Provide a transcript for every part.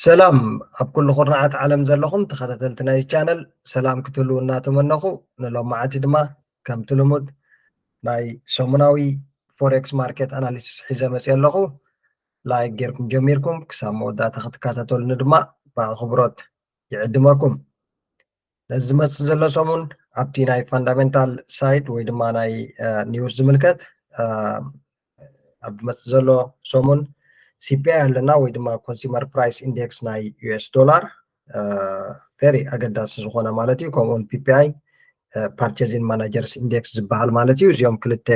سلام ኣብ ኩሉ ኹርናዓት ዓለም ዘለኹም ተኸታተልቲ ናይ ቻነል ሰላም ክትህሉ እናተመነኹ ንሎማዓቲ ድማ ከምቲ ልሙድ ናይ ሰሙናዊ ፎሬክስ ማርኬት ኣናሊሲስ ሒዘ መፅእ ኣለኹ ላይክ ጌርኩም ጀሚርኩም ክሳብ መወዳእታ ክትከታተሉኒ ድማ ብኣኽብሮት ይዕድመኩም ነዚ ዝመፅእ ዘሎ ሰሙን ኣብቲ ናይ ፋንዳሜንታል ሳይድ ወይ ድማ ናይ ኒውስ ዝምልከት ኣብ ዝመፅእ ዘሎ ሰሙን CPI ኣለና ወይ ድማ ኮንሱመር ፕራይስ ኢንዴክስ ናይ US ዶላር ቨሪ ኣገዳሲ ዝኾነ ማለት እዩ ከምኡውን PPI ፓርቼዚንግ ማናጀርስ ኢንዴክስ ዝበሃል ማለት እዩ እዚኦም ክልተ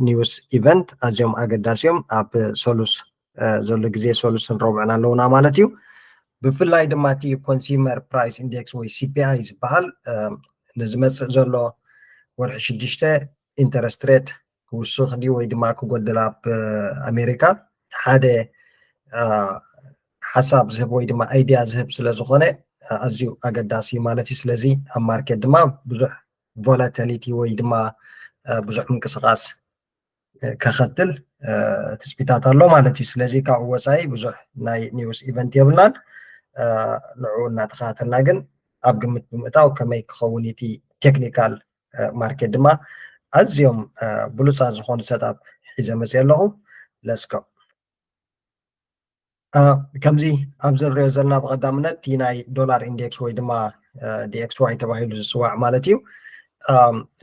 ኒውስ ኢቨንት ኣዝዮም ኣገዳሲዮም ኣብ ሰሉስ ዘሎ ግዜ ሰሉስን ረብዕን ኣለውና ማለት እዩ ብፍላይ ድማ እቲ ኮንሱመር ፕራይስ ኢንዴክስ ወይ CPI ዝበሃል ንዝመፅእ ዘሎ ወርሒ 6 ኢንተረስት ሬት ክውስኽ ድዩ ወይ ድማ ክጎድል ኣብ ኣሜሪካ ሓደ ሓሳብ ዝህብ ወይ ድማ አይዲያ ዝህብ ስለ ዝኾነ ኣዝዩ ኣገዳሲ ማለት እዩ ስለዚ ኣብ ማርኬት ድማ ብዙሕ ቮላቲሊቲ ወይ ድማ ብዙሕ ምንቅስቃስ ከኸትል ትፅቢታት ኣሎ ማለት እዩ ስለዚ ካብኡ ወፃኢ ብዙሕ ናይ ኒውስ ኢቨንት የብልናን ንዑ እናተኸታተልና ግን ኣብ ግምት ብምእታው ከመይ ክኸውን እቲ ቴክኒካል ማርኬት ድማ ኣዝዮም ብሉፃት ዝኾኑ ሰጣብ ሒዘ መፅእ ኣለኹ ለስኮ ከምዚ ኣብዚ ንሪኦ ዘለና ብቐዳምነት እቲ ናይ ዶላር ኢንዴክስ ወይ ድማ DXY ተባሂሉ ዝፅዋዕ ማለት እዩ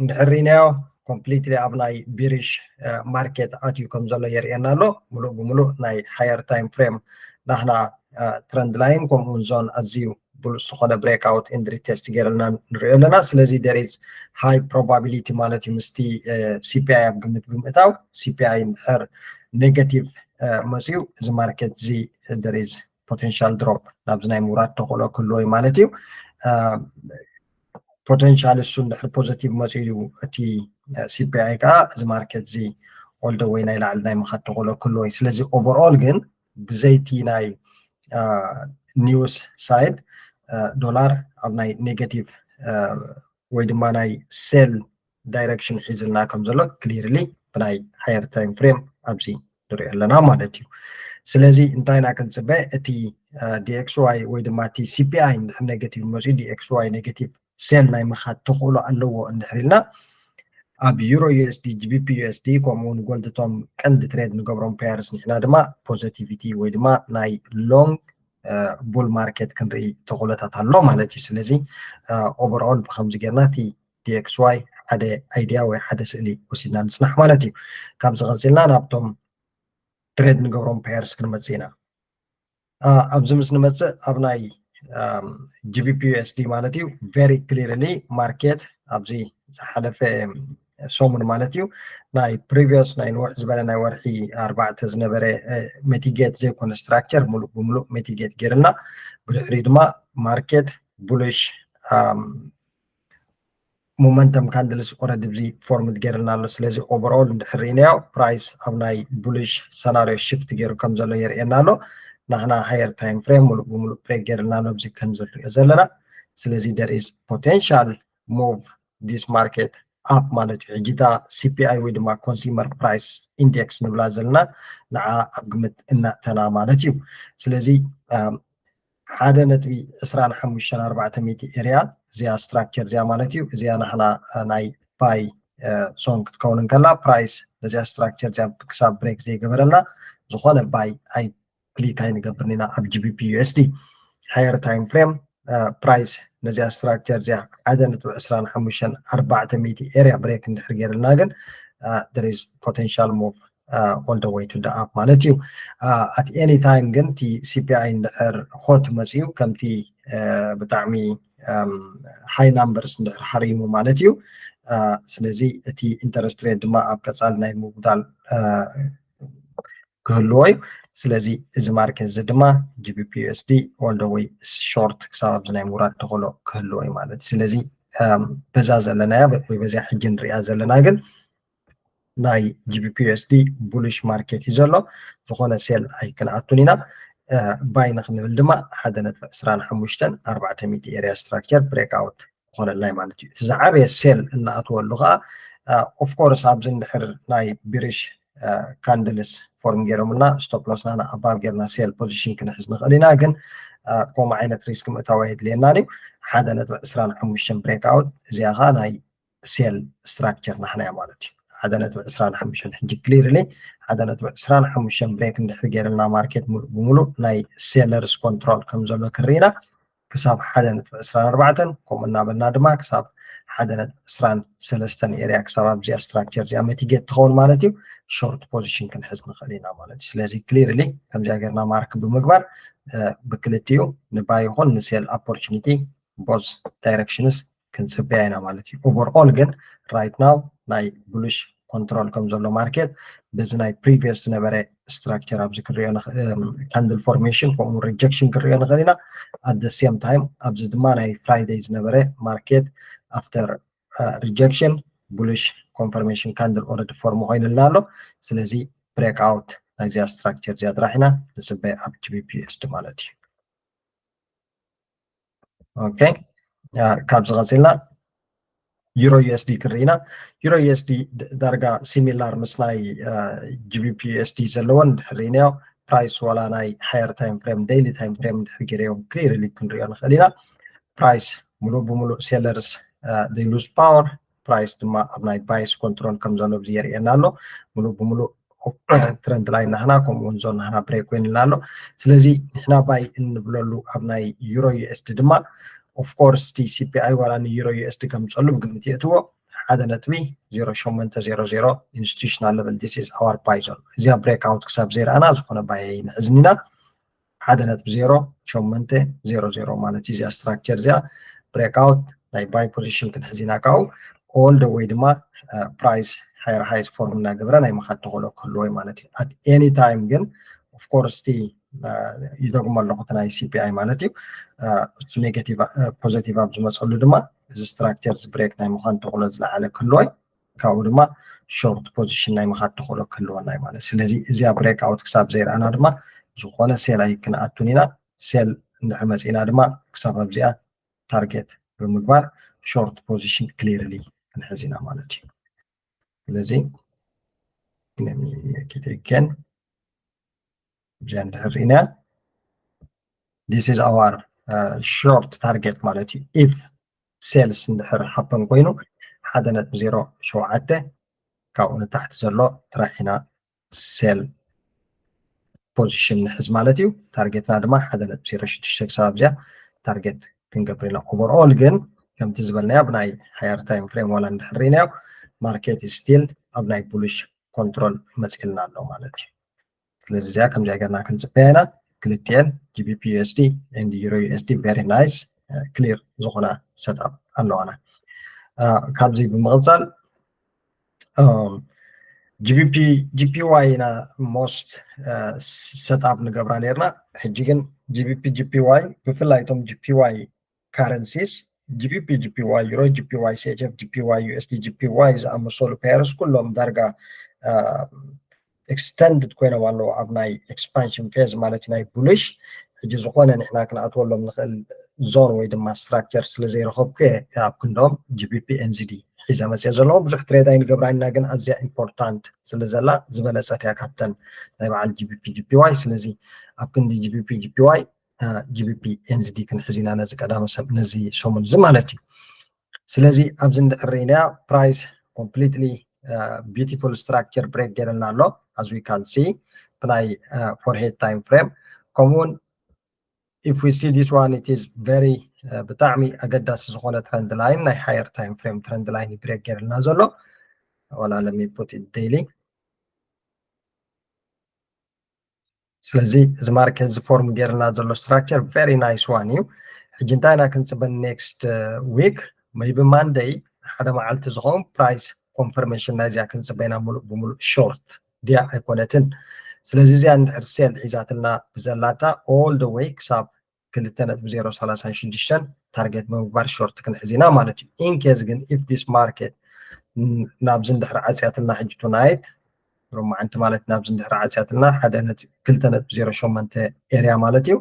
እንድሕር ሪናዮ ኮምፕሊትሊ ኣብ ናይ ቢሪሽ ማርኬት ኣትዩ ከም ዘሎ የርእየና ኣሎ ሙሉእ ብሙሉእ ናይ ሃየር ታይም ፍሬም ናህና ትረንድ ላይን ከምኡውን ዞን ኣዝዩ ብሉፅ ዝኾነ ብሬክ ኣውት ኢንድሪ ቴስት ገይረልና ንሪኦ ኣለና ስለዚ there is high probability ማለት እዩ ምስቲ CPI ኣብ ግምት ብምእታው CPI እንድሕር ኔጋቲቭ መፅኡ እዚ ማርኬት እዚ there is potential drop ናብዚ ናይ ምውራድ ተኽእሎ ክህልዎ እዩ ማለት እዩ ፖቴንሻል እሱ እንድሕር ፖዚቲቭ መፅኡ እዩ እቲ CPI ከዓ እዚ ማርኬት እዚ all the way ናይ ላዕሊ ናይ ምኻድ ተኽእሎ ክህልዎ እዩ ስለዚ ኦቨርኦል ግን ብዘይቲ ናይ ኒውስ ሳይድ ዶላር ኣብ ናይ ኔጋቲቭ ወይ ድማ ናይ ሴል ዳይሬክሽን ሒዝልና ከም ዘሎ ክሊርሊ ብናይ ሃየር ታይም ፍሬም ኣብዚ ንሪኦ ኣለና ማለት እዩ ስለዚ እንታይና ክንፅበ እቲ DXY ወይ ድማ እቲ CPI እንድሕር ኔጋቲቭ መፅኡ DXY ኔጋቲቭ ሴል ናይ ምኻድ ተኽእሎ ኣለዎ እንድሕር ኢልና ኣብ ዩሮ USD GBP USD ከምኡውን ጎልድ እቶም ቀንዲ ትሬድ ንገብሮም ፔርስ ንሕና ድማ ፖዚቲቪቲ ወይ ድማ ናይ ሎንግ ቡል ማርኬት ክንርኢ ተኽእሎታት ኣሎ ማለት እዩ ስለዚ ኦቨርኦል ብከምዚ ጌርና እቲ DXY ሓደ አይዲያ ወይ ሓደ ስእሊ ወሲድና ንፅናሕ ማለት እዩ ካብዚ ቀፂልና ናብቶም ትሬድ ንገብሮም ፔርስ ክንመፅእ ኢና ኣብዚ ምስ ንመፅእ ኣብ ናይ GBP USD ማለት እዩ ቨሪ ክሊርሊ ማርኬት ኣብዚ ዝሓለፈ ሰሙን ማለት እዩ ናይ ፕሪቪየስ ናይ ንውሕ ዝበለ ናይ ወርሒ 4 ዝነበረ ሚቲጌት ዘይኮነ ስትራክቸር ሙሉእ ብሙሉእ ሚቲጌት ገይርና ብድሕሪ ድማ ማርኬት ቡሊሽ ሞመንተም ካንድልስ ኦረዲ ብዚ ፎርምት ገይርልና ኣሎ ስለዚ ኦቨርኦል እንድሕር ሪእናዮ ፕራይስ ኣብ ናይ ቡሊሽ ሰናሪዮ ሽፍት ገይሩ ከም ዘሎ የርእየና ኣሎ ናህና ሃየር ታይም ፍሬም ሙሉእ ብሙሉእ ብሬክ ገይርና ኣሎ ብዚ ከም ዝሪኦ ዘለና ስለዚ there is potential move this market up ማለት እዩ ሕጂታ CPI ወይ ድማ ኮንሱመር ፕራይስ ኢንዴክስ ንብላ ዘለና ንዓ ኣብ ግምት እናእተና ማለት እዩ ስለዚ 1.25 ኤርያ እዚኣ ስትራክቸር እዚኣ ማለት እዩ እዚኣ ናሕና ናይ ባይ ሶን ክትከውን ከላ ፕራይስ ነዚኣ ስትራክቸር እዚኣ ክሳብ ብሬክ ዘይገበረልና ዝኾነ ባይ ኣይ ክሊክ ኣይንገብርን ኢና ኣብ GBP USD ሃየር ታይም ፍሬም ፕራይስ ነዚኣ ስትራክቸር እዚኣ 1.25 ኤርያ ብሬክ እንድሕር ገይርልና ግን there is potential move all the way to the up ማለት እዩ at any time ግን እቲ CPI እንድሕር ሆት መፅኡ ከምቲ ብጣዕሚ ሃይ ናምበርስ እንድሕር ሓሪሙ ማለት እዩ ስለዚ እቲ ኢንተረስት ሬት ድማ ኣብ ቀፃሊ ናይ ምጉዳል ክህልዎ እዩ ስለዚ እዚ ማርኬት እዚ ድማ GBP USD all the way short ክሳብ ኣብዚ ናይ ምውራድ ተኽእሎ ክህልዎ እዩ ማለት ስለዚ በዛ ዘለናያ ወይ በዚያ ሕጂ ንሪኣ ዘለና ግን ናይ GBP USD ቡሊሽ ማርኬት እዩ ዘሎ ዝኾነ ሴል ኣይክንኣቱን ኢና ባይ ንክንብል ድማ 1.25 ኤርያ ስትራክቸር ብሬክ ኣውት ክኾነልና እዩ ማለት እዩ እቲ ዝዓበየ ሴል እናኣትወሉ ከዓ ኦፍኮርስ ኣብዚ እንድሕር ናይ ቢሪሽ ካንድልስ ፎርም ገይሮምና ስቶፕ ሎስና ኣባብ ጌርና ሴል ፖዚሽን ክንሕዝ ንኽእል ኢና ግን ከምኡ ዓይነት ሪስክ ምእታዊ የድልየናን እዩ 1.25 ብሬክ ኣውት እዚኣ ከዓ ናይ ሴል ስትራክቸር ናሕና እያ ማለት እዩ 1.25 ሕጂ ክሊርሊ 1.25 ብሬክ እንድሕር ገይርልና ማርኬት ሙሉእ ብምሉእ ናይ ሴለርስ ኮንትሮል ከም ዘሎ ክርኢና ክሳብ 1.24 ከምኡ እናበልና ድማ ክሳብ 1.23 ኤርያ ክሳብ ኣብዚኣ ስትራክቸር እዚኣ መቲጌት ትኸውን ማለት እዩ ሾርት ፖዚሽን ክንሕዝ ንኽእል ኢና ማለት እዩ ስለዚ ክሊርሊ ከምዚኣ ጌርና ማርክ ብምግባር ብክልቲኡ ንባይ ይኹን ንሴል ኦፖርቹኒቲ ቦዝ ዳይሬክሽንስ ክንፅበያ ኢና ማለት እዩ ኦቨርኦል ግን ራይት ናው ናይ ቡሊሽ ኮንትሮል ከም ዘሎ ማርኬት በዚ ናይ ፕሪቪየስ ዝነበረ ስትራክቸር ኣብዚ ክሪኦ ካንድል ፎርሜሽን ከምኡ ሪጀክሽን ክሪኦ ንኽእል ኢና ኣት ደ ሴም ታይም ኣብዚ ድማ ናይ ፍራይዴይ ዝነበረ ማርኬት ኣፍተር ሪጀክሽን ቡሊሽ ኮንፈርሜሽን ካንድል ኦልሬዲ ፎርም ኮይኑልና ኣሎ ስለዚ ብሬክ ኣውት ናይዚኣ ስትራክቸር እዚኣ ጥራሕ ኢና ንፅበይ ኣብ ጂቢፒኤስዲ ማለት እዩ ኦኬ ካብዚ ቀፂልና ዩሮ ዩኤስዲ ክርኢና ዩሮ ዩኤስዲ ዳርጋ ሲሚላር ምስ ናይ ጂቢፒኤስዲ ዘለዎን ድሕሪናዮ ፕራይስ ዋላ ናይ ሃየር ታይም ፍሬም ዴይሊ ታይም ፍሬም ድሕሪ ገይሮም ክሊርሊ ክንሪኦ ንኽእል ኢና ፕራይስ ሙሉእ ብምሉእ ሴለርስ they lose power ፕራይስ ድማ ኣብ ናይ ባይስ ኮንትሮል ከም ዘሎ ብዚ የርእየና ኣሎ ሙሉእ ብምሉእ ትረንድ ላይ ናህና ከምኡውን ዞን ናህና ብሬክ ኮይኑልና ኣሎ ስለዚ ንሕና ባይ እንብለሉ ኣብ ናይ ዩሮ ዩኤስዲ ድማ ኦፍ ኮርስ እቲ ሲፒኣይ ዋላ ንዩሮ ዩኤስዲ ከምፀሉ ብግምት የእትዎ 1.0800 ኢንስቲቱሽናል ሌቨል ዲስ ኢዝ ኣዋር ባይ ዞን እዚኣ ብሬክ ኣውት ክሳብ ዘይረኣና ዝኾነ ባይ ንሕዝኒ ኢና 1.0800 ማለት እዩ እዚኣ ስትራክቸር እዚኣ ብሬክ ኣውት ናይ ባይ ፖዚሽን ክንሕዝ ኢና ካብኡ ኦል ደ ወይ ድማ ፕራይስ ሃየር ሃይስ ፎርም እናገበረ ናይ መኻድ ተኸእሎ ክህልዎ ማለት እዩ ኣት ኤኒ ታይም ግን ኦፍ ኮርስ እቲ ይደግሞ ኣለኹ እቲ ናይ ሲፒኣይ ማለት እዩ እሱ ኔጋቲቭ ፖዘቲቭ ኣብ ዝመፀሉ ድማ እዚ ስትራክቸር ብሬክ ናይ ምዃን ተኽእሎ ዝለዓለ ክህልዎ ካብኡ ድማ ሾርት ፖዚሽን ናይ መኻድ ተኽእሎ ክህልወና እዩ ማለት ስለዚ እዚኣ ብሬክ ኣውት ክሳብ ዘይረኣና ድማ ዝኾነ ሴል ኣይክንኣቱን ኢና ሴል እንድሕር መፂና ድማ ክሳብ ኣብዚኣ ታርጌት ብምግባር ሾርት ፖዚሽን ክሊርሊ ክንሕዝ ኢና ማለት እዩ ስለዚ ነሚኬን እዚኣ እንድሕር ርኢና this is our short target ማለት እዩ if sales እንድሕር ሃፐን ኮይኑ 1.07 ካብኡ ንታሕቲ ዘሎ ጥራሕ ኢና ሴል ፖዚሽን ንሕዝ ማለት እዩ ታርጌትና ድማ 1.06 ክሳብ ኣብዚኣ ታርጌት ክንገብር ኢና ኦቨርኦል ግን ከምቲ ዝበልናዮ ብናይ ሃየር ታይም ፍሬም ዋላ እንድሕር ርኢናዮ ማርኬት ስቲል ኣብ ናይ ቡሊሽ ኮንትሮል መፅልና ኣሎ ማለት እዩ ስለዚ እዚኣ ከምዚኣ ጌርና ክንፅበያ ኢና ክልቲአን ጂቢፒ ዩኤስዲ ኤንድ ዩሮ ዩኤስዲ ቨሪ ናይስ ክሊር ዝኾነ ሰትኣፕ ኣለዋና ካብዚ ብምቕፃል ጂፒዋይ ኢና ሞስት ሰትኣፕ ንገብራ ነርና ሕጂ ግን ጂፒዋይ ብፍላይ እቶም ጂፒዋይ ካረንሲስ ጂፒዋይ ዩሮ ጂፒዋይ ሲኤችኤፍ ጂፒዋይ ዩኤስዲ ጂፒዋይ ዝኣመሰሉ ፔርስ ኩሎም ዳርጋ ኤክስተንድድ ኮይኖም ኣለዉ ኣብ ናይ ኤክስፓንሽን ፌዝ ማለት ናይ ቡሊሽ ሕጂ ዝኾነ ንሕና ክንኣትወሎም ንኽእል ዞን ወይ ድማ ስትራክቸር ስለ ዘይረኸብኩ ኣብ ክንዶም ጂቢፒ ኤንዚዲ ሒዘ መፅአ ዘለዎ ብዙሕ ትሬድ ኣይንገብራና ግን ኣዝያ ኢምፖርታንት ስለ ዘላ ዝበለፀት እያ ካብተን ናይ በዓል ጂፒዋይ ስለዚ ኣብ ክንዲ ጂፒዋይ ጂቢፒ ኤንዚዲ ክንሕዝ ኢና ነዚ ቀዳመ ሰብ ነዚ ሰሙን እዚ ማለት እዩ ስለዚ ኣብዚ እንድሕር ርኢና ፕራይስ ኮምፕሊትሊ ቢዩቲፉል ስትራክቸር ብሬክ ገይረልና ኣሎ as we can see by forehead time frame common if we see this one it is very بتعمي أقدس زخونة trend line ናይ higher time frame trend line break ገይረልና ዘሎ ولا let me put it daily ስለዚ እዚ ማርኬት ዝፎርም ገይረልና ዘሎ structure very nice one እዩ ሕጂ እንታይ ኢና ክንፅበን next week maybe Monday ሓደ መዓልቲ ዝኸውን price confirmation ናይዚኣ ክንፅበና ሙሉእ ብምሉእ short دي ኣይኮነትን ስለዚ እዚኣ እንድሕር ሴል ሒዛትልና ብዘላታ all the way ክሳብ 2.036 ታርጌት ብምግባር ሾርት ክንሕዝ ኢና ማለት እዩ ኢንኬዝ ግን if this market ናብዚ እንድሕር ዓፅያትልና ሕጂ ቶናይት ሮማዓንቲ ማለት ናብዚ እንድሕር ዓፅያትልና 2.08 ኤርያ ማለት እዩ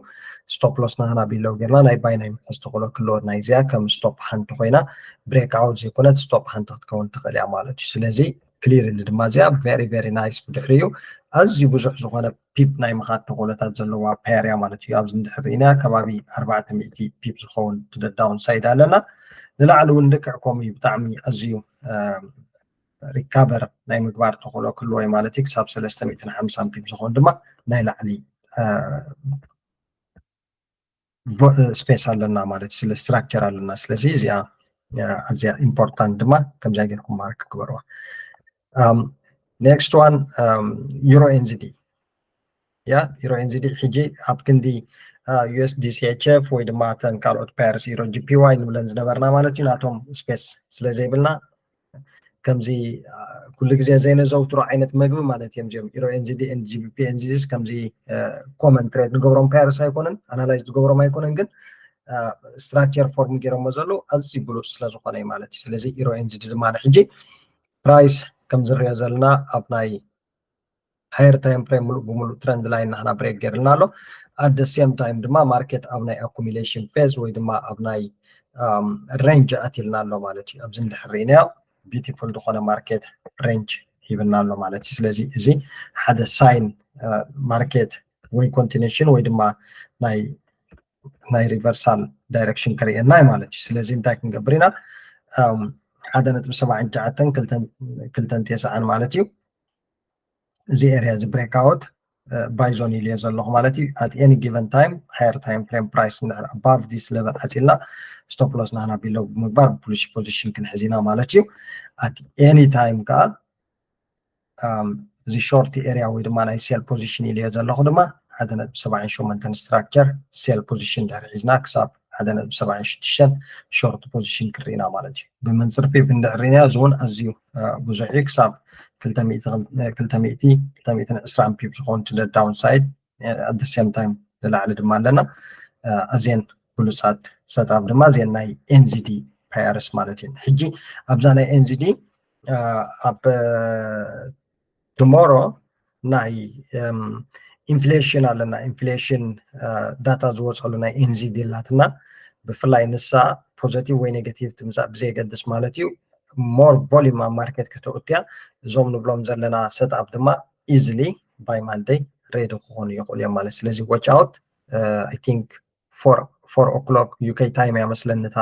ስቶፕ ሎስ ናህና ቢለው ጌርና ናይ ባይ ናይ ምሕዝ ተኽእሎ ክልወና እዚኣ ከም ስቶፕ ሓንቲ ኮይና ብሬክ ኣውት ዘይኮነት ስቶፕ ሓንቲ ክትከውን ትኽእል እያ ማለት እዩ ስለዚ ክሊር اللي ድማ እዚኣ very very nice ብድሕሪኡ ኣዝዩ ብዙሕ ዝኾነ ፒፕ ናይ ምኻድ ተኽእሎታት ዘለዋ ፔር እያ ማለት እዩ ኣብዚ እንድሕሪና ከባቢ 400 ፒፕ ዝኸውን ዳውን ሳይድ ኣለና ንላዕሊ እውን ልክዕ ከምኡ እዩ ብጣዕሚ ኣዝዩ ሪካቨር ናይ ምግባር ተኽእሎ ክህልዎ እዩ ማለት እዩ ክሳብ 350 ፒፕ ዝኸውን ድማ ናይ ላዕሊ ስፔስ ኣለና ማለት ስለ ስትራክቸር ኣለና ስለዚ እዚኣ ኣዝያ ኢምፖርታንት ድማ ከምዛ ጌርኩም ማርክ ክግበርዋ next one euro NZD euro NZD ሕጂ ኣብ ክንዲ USDCHF ወይ ድማ ተን ካልኦት ፔርስ euro GPY ንብለን ዝነበርና ማለት እዩ ናቶም ስፔስ ስለ ዘይብልና ከምዚ ኩሉ ግዜ ዘይነዘውትሮ ዓይነት ምግቢ ማለት እዮም እዚኦም euro NZD and GBP NZD ከምዚ ኮመን ትሬድ ንገብሮም ፔርስ ኣይኮነን ኣናላይዝ ዝገብሮም ኣይኮነን ግን ስትራክቸር ፎርም ገይሮሞ ዘሎ ኣዝዩ ብሉፅ ስለ ዝኾነ እዩ ማለት እዩ ስለዚ euro NZD ድማ ሕጂ ፕራይስ ከም ዝርኦ ዘለና ኣብ ናይ ሃየር ታይም ፍሬም ሙሉእ ብሙሉእ ትረንድ ላይ ንሕና ብሬክ ገይርልና ኣሎ ኣት ደ ሴም ታይም ድማ ማርኬት ኣብ ናይ ኣኩሚሌሽን ፌዝ ወይ ድማ ኣብ ናይ ሬንጅ ኣትልና ኣሎ ማለት እዩ ኣብዚ እንድሕሪናዮ ቢዩቲፉል ዝኾነ ማርኬት ሬንጅ ሂብና ኣሎ ማለት እዩ ስለዚ እዚ ሓደ ሳይን ማርኬት ወይ ኮንቲኔሽን ወይ ድማ ናይ ሪቨርሳል ዳይሬክሽን ከርእየና ማለት እዩ ስለዚ እንታይ ክንገብር ኢና 1.79 ክልተን ቴስዓን ማለት እዩ እዚ ኤሪያ እዚ ብሬክ ኣውት ባይ ዞን ኢልዮ ዘለኹ ማለት እዩ at any given time higher time frame price above this level ሓፂልና stop loss ናህና ቢለው ምግባር ቡሊሽ ፖዚሽን ክንሕዝ ኢና ማለት እዩ at any time ከዓ እዚ ሾርት ኤሪያ ወይ ድማ ናይ ሴል ፖዚሽን ኢልዮ ዘለኹ ድማ 1.78 ስትራክቸር ሴል ፖዚሽን ድሕሪ ሒዝና ክሳብ 1.76 ሾርት ፖዚሽን ክርኢና ማለት እዩ ብመንፅር ፒፕ እንድሕሪና እዚ እውን ኣዝዩ ብዙሕ እዩ ክሳብ 220 ፒፕ ዝኸውን ዳውን ሳይድ at the same time ንላዕሊ ድማ ኣለና ኣዝየን ብሉፃት ሰጣብ ድማ እዚአን ናይ NZD ፔርስ ማለት እዩ ሕጂ ኣብዛ ናይ NZD ኣብ ቶሞሮ ናይ ኢንፍሌሽን ኣለና ኢንፍሌሽን ዳታ ዝወፀሉ ናይ NZD ላትና ብፍላይ ንሳ ፖዚቲቭ ወይ ኔጋቲቭ ትምፃእ ብዘይገድስ ማለት እዩ ሞር ቮሊዩም ኣብ ማርኬት ከተውትያ እዞም ንብሎም ዘለና ሰትኣፕ ድማ ኢዝሊ ባይ ማንደይ ሬዲ ክኾኑ ይኽእሉ እዮም ማለት ስለዚ ዋች ኣውት ኣይ ቲንክ 4 o'clock UK ታይም እያ መስለኒ እታ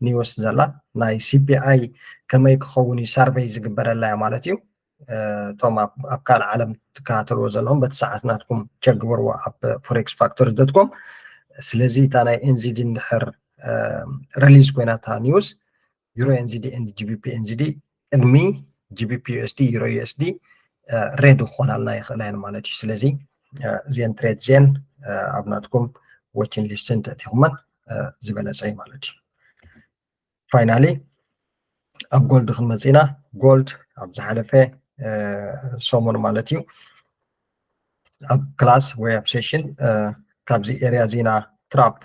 ኒውስ ዘላ ናይ CPI ከመይ ክኸውን እዩ ሰርቬይ ዝግበረላ እያ ማለት እዩ እቶም ኣብ ካልእ ዓለም ትከታተልዎ ዘለኹም በቲ ሰዓት ናትኩም ቸክ ግበርዎ ኣብ ፎሬክስ ፋክተሪ ዶትኮም ስለዚ እታ ናይ NZD እንድሕር ሪሊዝ ኮይና እታ ኒውስ euro NZD and GBP NZD ቅድሚ GBP USD euro USD ሬድ ክኾናልና ይኽእላ እየን ማለት እዩ ስለዚ እዚአን ትሬድ እዚአን ኣብ ናትኩም ዋችን ሊስትን ተእቲኹመን ዝበለፀ እዩ ማለት እዩ ፋይናሊ ኣብ ጎልድ ክንመፅ ኢና ጎልድ ኣብ ዝሓለፈ ሰሙን ማለት እዩ ኣብ ክላስ ወይ ኣብ ሴሽን ካብዚ ኤርያ ዚና ትራፕ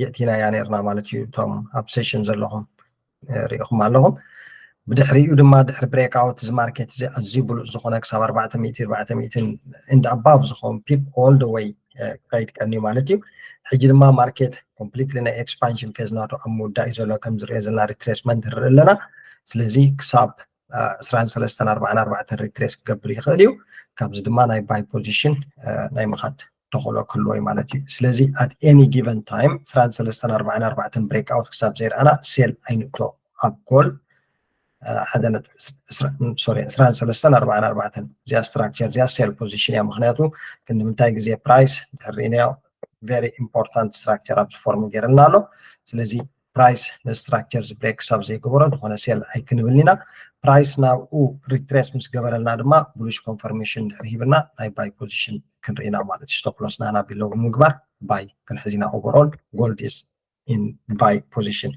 የእቲና እያ ነርና ማለት እዩ እቶም ኣብ ሴሽን ዘለኹም ሪኢኹም ኣለኹም ብድሕሪኡ ድማ ድሕሪ ብሬክ ኣውት እዚ ማርኬት እዚ ኣዝዩ ብሉፅ ዝኾነ ክሳብ 400 እንድ ኣባብ ዝኸውን ፒፕ ኦል ደ ዌይ ከይድ ቀኒ ማለት እዩ ሕጂ ድማ ማርኬት ኮምፕሊትሊ ናይ ኤክስፓንሽን ፌዝ ናቱ ኣብ ምውዳእ እዩ ዘሎ ከም ዝርኦ ዘለና ሪትሬስመንት ንርኢ ኣለና ስለዚ ክሳብ 2344 ሪትሬስ ክገብር ይኽእል እዩ ካብዚ ድማ ናይ ባይ ፖዚሽን ናይ ምኻድ ተኽእሎ ክህልዎ እዩ ማለት እዩ ስለዚ at any given time 2344 ብሬክ ኣውት ክሳብ ዘይረኣና ሴል ኣይንእቶ ኣብ ጎልድ 2344 እዚኣ ስትራክቸር እዚኣ ሴል ፖዚሽን እያ ምክንያቱ ክንምንታይ ግዜ ፕራይስ ድሕሪናዮ ቨሪ ኢምፖርታንት ስትራክቸር ኣብዚ ፎርም ገይርና ኣሎ ስለዚ ፕራይስ ንስትራክቸር ብሬክ ክሳብ ዘይገበሮ ዝኾነ ሴል ኣይክንብል ኢና ፕራይስ ናብኡ ሪትሬስ ምስ ገበረልና ድማ ቡሊሽ ኮንፈርሜሽን ድሕሪ ሂብና ናይ ባይ ፖዚሽን ክንርኢና ማለት እዩ ስቶፕ ሎስ ናህና ቢለው ምግባር ባይ ክንሕዝ ኢና ኦቨርኦል ጎልድ ኢዝ ኢን ባይ ፖዚሽን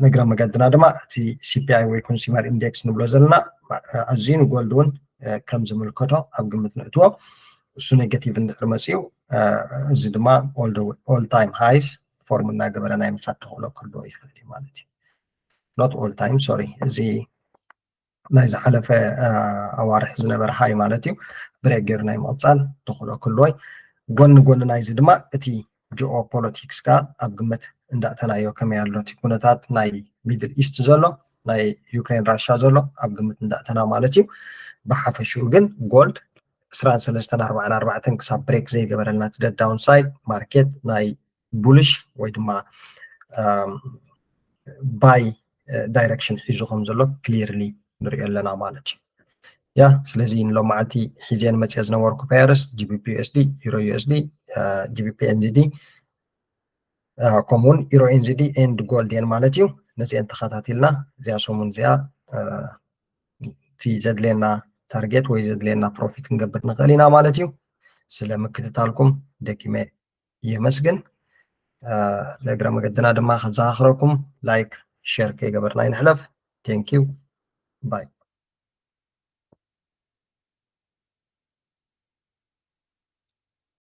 ነግረ መገድና ድማ እቲ CPI ወይ ኮንሱመር ኢንዴክስ ንብሎ ዘለና ኣዝዩ ንጎልድ እውን ከም ዝምልከቶ ኣብ ግምት ንእትዎ እሱ ኔጋቲቭ እንድሕር መፅኡ እዚ ድማ ኦል ታይም ሃይስ ፎርም እናገበረ ናይ ምሳት ተኽእሎ ክህልዎ ይኽእል እዩ ማለት እዩ ኖት ኦል ታይም ሶሪ እዚ ናይ ዝሓለፈ ኣዋርሕ ዝነበረ ሃይ ማለት እዩ ብሬክ ገይሩ ናይ ምቕፃል ተኽእሎ ክህልዎ ጎኒ ጎኒ ናይዚ ድማ እቲ ጂኦ ፖለቲክስ ካ ኣብ ግምት እንዳእተናዮ ከመይ ኣሎ እቲ ኩነታት ናይ ሚድል ኢስት ዘሎ ናይ ዩክሬን ራሽያ ዘሎ ኣብ ግምት እንዳእተና ማለት እዩ ብሓፈሽኡ ግን ጎልድ 2344 ክሳብ ብሬክ ዘይገበረልና ቲ ዳውን ሳይድ ማርኬት ናይ ቡሊሽ ወይ ድማ ባይ ዳይሬክሽን ሒዙ ከም ዘሎ ክሊርሊ ንሪኦ ኣለና ማለት እዩ ያ ስለዚ ንሎማዓልቲ ሒዘን መፅአ ዝነበርኩ ፓየርስ ጂቢፒ ዩኤስዲ ዩሮ ዩኤስዲ ጂቢፒ ኤንዚዲ ከምኡውን ዩሮ ኤንዚዲ ኤንድ ጎልድ እየን ማለት እዩ ነዚአን ተኸታቲልና እዚኣ ሰሙን እዚኣ እቲ ዘድልየና ታርጌት ወይ ዘድልየና ፕሮፊት ክንገብር ንኽእል ኢና ማለት እዩ ስለምክትታልኩም ደኪመ የመስግን ለእግረ መገድና ድማ ከዘኻኽረኩም ላይክ ሼር ከይገበርና ይንሕለፍ ቴንኪዩ ባይ